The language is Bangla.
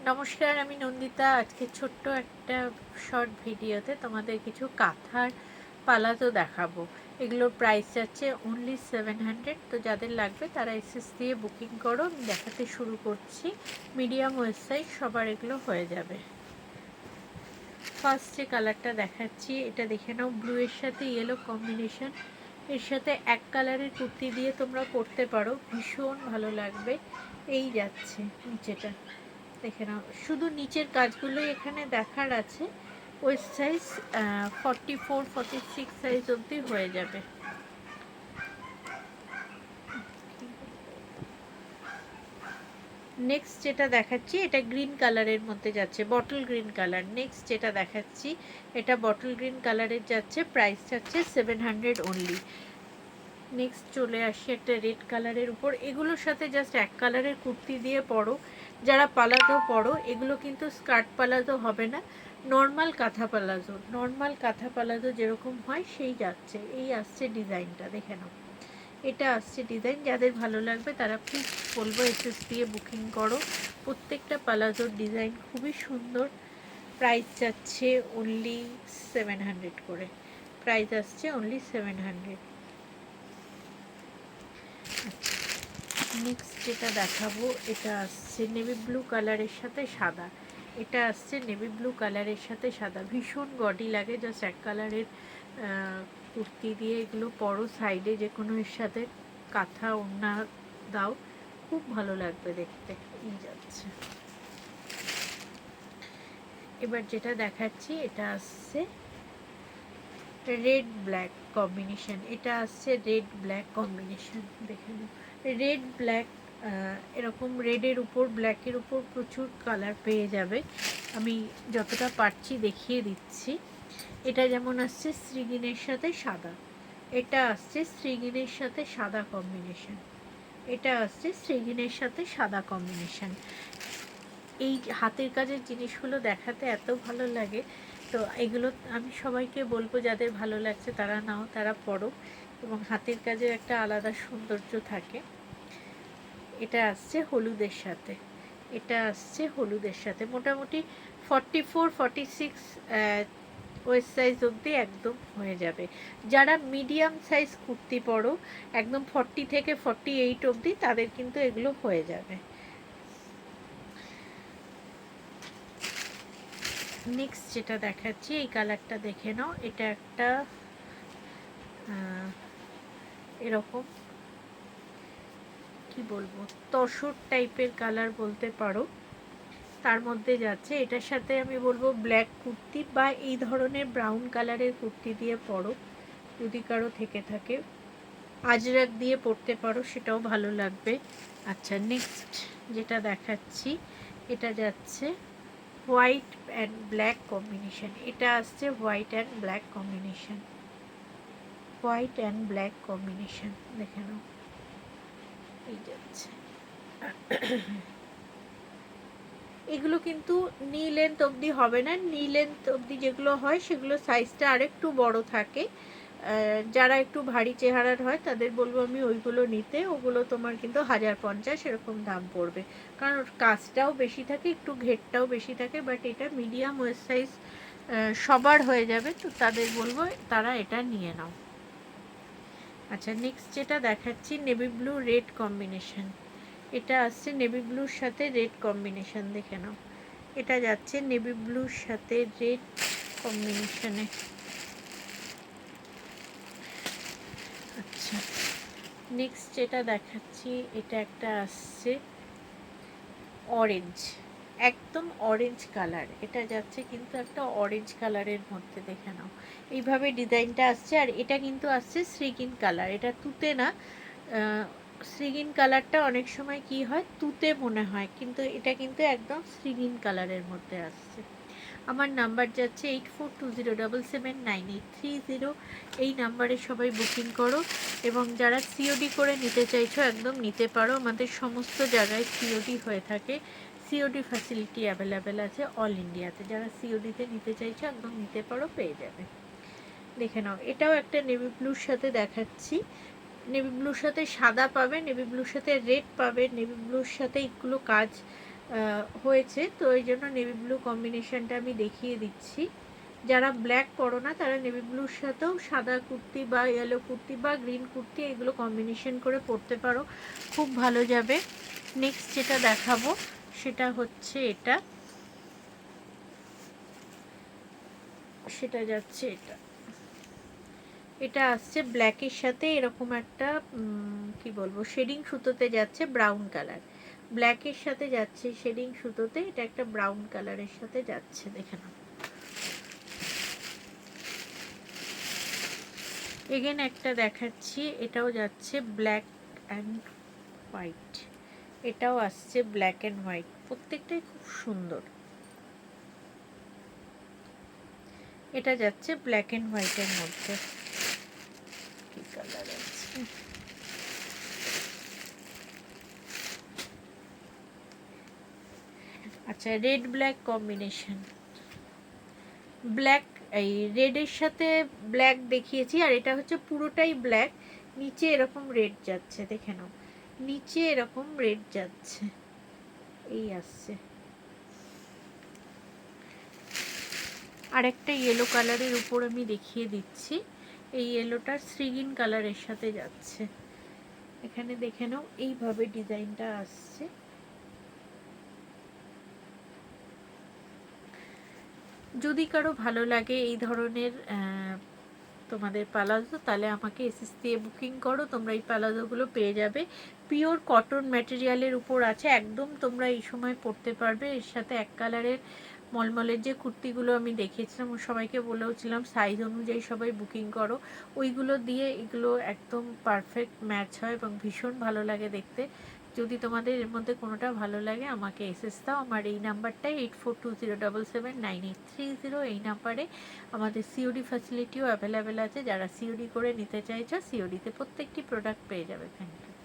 নমস্কার, আমি নন্দিতা। আজকে ছোট্ট একটা শর্ট ভিডিওতে তোমাদের কিছু কাঁথার পালাজো দেখাবো। এগুলোর প্রাইস যাচ্ছে অনলি 700। তো যাদের লাগবে তারা এসএস দিয়ে বুকিং করো। আমি দেখাতে শুরু করছি। মিডিয়াম ওয়েবসাইট সবার এগুলো হয়ে যাবে। ফার্স্ট যে কালারটা দেখাচ্ছি এটা দেখে নাও, ব্লু এর সাথে ইয়েলো কম্বিনেশন। এর সাথে এক কালারের কুর্তি দিয়ে তোমরা পরতে পারো, ভীষণ ভালো লাগবে। এই যাচ্ছে নিচেটা, দেখে নাও। শুধু নিচের কাজগুলোই এখানে দেখার আছে। ওয়েস্ট সাইজ 44-46 সাইজ অবধি হয়ে যাবে। নেক্সট যেটা দেখাচ্ছি এটা গ্রিন কালারের মধ্যে যাচ্ছে, বটল গ্রিন কালার। নেক্সট যেটা দেখাচ্ছি এটা বটল গ্রিন কালারের যাচ্ছে, প্রাইস যাচ্ছে 700 অনলি। নেক্সট চলে আসি একটা রেড কালারের উপর। এগুলোর সাথে জাস্ট এক কালারের কুর্তি দিয়ে পরো। যারা পালাজো পরো, এগুলো কিন্তু স্কার্ট পালাজো হবে না, নর্মাল কাঁথা পালাজো। নর্মাল কাঁথা পালাজো যেরকম হয় সেই যাচ্ছে। এই আসছে ডিজাইনটা, দেখে নাও। এটা আসছে ডিজাইন। যাদের ভালো লাগবে তারা প্লিজ বলবো এসএস দিয়ে বুকিং করো। প্রত্যেকটা পালাজোর ডিজাইন খুবই সুন্দর। প্রাইস যাচ্ছে অনলি 700 করে। প্রাইস আসছে অনলি 700। নেক্সট যেটা দেখাবো এটা আসছে নেভি ব্লু কালারের সাথে সাদা। এটা আসছে নেভি ব্লু কালারের সাথে সাদা, ভীষণ গডি লাগে। জাস্ট এক কালারের কুর্তি দিয়ে এগুলো পরো, সাইডে যে কোনো এর সাথে কাঁথা ওড়না দাও, খুব ভালো লাগবে দেখতে। এই যাচ্ছে। এবার যেটা দেখাচ্ছি এটা আসছে রেড ব্ল্যাক কম্বিনেশন। এটা আসছে রেড ব্ল্যাক কম্বিনেশন, দেখে নাও। রেড ব্ল্যাক, এরকম রেডের উপর ব্ল্যাকের উপর প্রচুর কালার পেয়ে যাবে। আমি যতটা পারছি দেখিয়ে দিচ্ছি। এটা যেমন আসছে শ্রীগিনের সাথে সাদা, এটা আসছে শ্রীগিনের সাথে সাদা কম্বিনেশন, এটা আসছে শ্রীগিনের সাথে সাদা কম্বিনেশন। এই হাতের কাজের জিনিসগুলো দেখাতে এত ভালো লাগে। তো এগুলো আমি সবাইকে বলবো যাদের ভালো লাগছে তারা নাও, তারা পড়ো, এবং হাতের কাজের একটা আলাদা সৌন্দর্য থাকে। এটা আসছে হলুদের সাথে, এটা আসছে হলুদের সাথে। মোটামুটি 44-46 ওয়েস্ট সাইজ অবধি একদম হয়ে যাবে। যারা মিডিয়াম সাইজ কুর্তি পরো একদম 40 থেকে 48 অবধি, তাদের কিন্তু এগুলো হয়ে যাবে। নেক্সট যেটা দেখাচ্ছি এই কালারটা দেখে নাও। এটা একটা এরকম কি বলবো, তসর টাইপের কালার বলতে পারো, তার মধ্যে যাচ্ছে। এটার সাথে আমি বলবো ব্ল্যাক কুর্তি বা এই ধরনের ব্রাউন কালারের কুর্তি দিয়ে পরো, যদি কারো থেকে থাকে। আজরাক দিয়ে পরতে পারো, সেটাও ভালো লাগবে। আচ্ছা, নেক্সট যেটা দেখাচ্ছি এটা যাচ্ছে হোয়াইট অ্যান্ড ব্ল্যাক কম্বিনেশন। এটা আসছে white and black combination, white and black combination, দেখে নাও। এই যাচ্ছে। এগুলো কিন্তু নি লেন্থ অবধি হবে না। নি লেন্থ অবধি যেগুলো হয় সেগুলো সাইজটা আরেকটু বড় থাকে। যারা একটু ভারী চেহারার হয় তাদের বলবো আমি ওইগুলো নিতে। ওগুলো তোমার কিন্তু 1050 এরকম দাম পড়বে, কারণ কাজটাও বেশি থাকে, একটু ঘেরটাও বেশি থাকে। বাট এটা মিডিয়াম ওয়েস্ট সাইজ সবার হয়ে যাবে, তো তাদের বলবো তারা এটা নিয়ে নাও। আচ্ছা, নেক্সট যেটা দেখাচ্ছি নেভি ব্লু রেড কম্বিনেশন। এটা আসছে নেভি ব্লুর সাথে রেড কম্বিনেশন, দেখে নাও। এটা যাচ্ছে নেভি ব্লুর সাথে রেড কম্বিনেশনে। আচ্ছা, নেক্সট যেটা দেখাচ্ছি এটা একটা আসছে অরেঞ্জ, একদম অরেঞ্জ কালার। এটা যাচ্ছে কিন্তু একটা অরেঞ্জ কালারের মধ্যে, দেখে নাও। এইভাবে ডিজাইনটা আসছে। আর এটা কিন্তু আসছে শ্রীগিন কালার, এটা তুতে না। শ্রীগিন কালারটা অনেক সময় কি হয় তুতে মনে হয়, কিন্তু এটা কিন্তু একদম শ্রীগিন কালারের মধ্যে আসছে। আমার নাম্বার যাচ্ছে 8420779830। এই নাম্বারে সবাই বুকিং করো, এবং যারা সিওডি করে নিতে চাইছো একদম নিতে পারো। আমাদের সমস্ত জায়গায় সিওডি হয়ে থাকে, সিওডি ফ্যাসিলিটি অ্যাভেলেবেল আছে অল ইন্ডিয়াতে। যারা সিওডিতে নিতে চাইছো একদম নিতে পারো, পেয়ে যাবে। দেখে নাও, এটাও একটা নেভি ব্লুর সাথে দেখাচ্ছি। নেভি ব্লুর সাথে সাদা পাবে, নেভি ব্লুর সাথে রেড পাবে, নেভি ব্লুর সাথে এগুলো কাজ হয়েছে, তো এই জন্য নেভি ব্লু কম্বিনেশনটা আমি দেখিয়ে দিচ্ছি। যারা ব্ল্যাক পরো না তারা নেভি ব্লুর সাথেও সাদা কুর্তি বা ইয়েলো কুর্তি বা গ্রিন কুর্তি এগুলো কম্বিনেশন করে পরতে পারো, খুব ভালো যাবে। নেক্সট যেটা দেখাবো সেটা হচ্ছে এটা, সেটা যাচ্ছে এটা, এটা আসছে ব্ল্যাকের সাথে এরকম একটা কি বলবো শেডিং সুতোতে যাচ্ছে ব্রাউন কালার, ব্ল্যাকের সাথে যাচ্ছে শেডিং সুতোতে, এটা একটা ব্রাউন কালারের সাথে যাচ্ছে, দেখে নাও। এগেন একটা দেখাচ্ছি, এটাও যাচ্ছে ব্ল্যাক অ্যান্ড হোয়াইট, এটাও আসছে ব্ল্যাক অ্যান্ড হোয়াইট, প্রত্যেকটাই খুব সুন্দর। এটা যাচ্ছে ব্ল্যাক অ্যান্ড হোয়াইটের মধ্যে, কি কালার আছে, আচ্ছা রেড ব্ল্যাক কম্বিনেশন, ব্ল্যাক এই রেডের সাথে ব্ল্যাক দেখিয়েছি, আর এটা হচ্ছে পুরোটাই ব্ল্যাক, নিচে এরকম রেড যাচ্ছে, দেখে নাও নিচে এরকম রেড যাচ্ছে, এই আসছে। আরেকটা ইয়েলো কালারের উপর আমি দেখিয়ে দিচ্ছি, এই ইয়েলোটা শ্রীগিন কালারের সাথে যাচ্ছে, এখানে দেখে নাও এইভাবে ডিজাইনটা আসছে। যদি কারো ভালো লাগে এই ধরনের তোমাদের পালাজো, তাহলে আমাকে এসএস দিয়ে বুকিং করো, তোমরা এই পালাজোগুলো পেয়ে যাবে। পিওর কটন ম্যাটেরিয়ালের উপর আছে, একদম তোমরা এই সময় পরতে পারবে। এর সাথে এক কালারের মলমলের যে কুর্তিগুলো আমি দেখিয়েছিলাম, সবাইকে বলেওছিলাম সাইজ অনুযায়ী সবাই বুকিং করো, ওইগুলো দিয়ে এগুলো একদম পারফেক্ট ম্যাচ হয় এবং ভীষণ ভালো লাগে দেখতে। যদি তোমাদের এর মধ্যে কোনোটা ভালো লাগে আমাকে এসএস দাও, আমার এই নাম্বারটাই 8420779830, এই নাম্বারে। আমাদের সিওডি ফ্যাসিলিটিও অ্যাভেলেবেল আছে, যারা সিওডি করে নিতে চাইছো সিওডিতে প্রত্যেকটি প্রোডাক্ট পেয়ে যাবে। Thank you.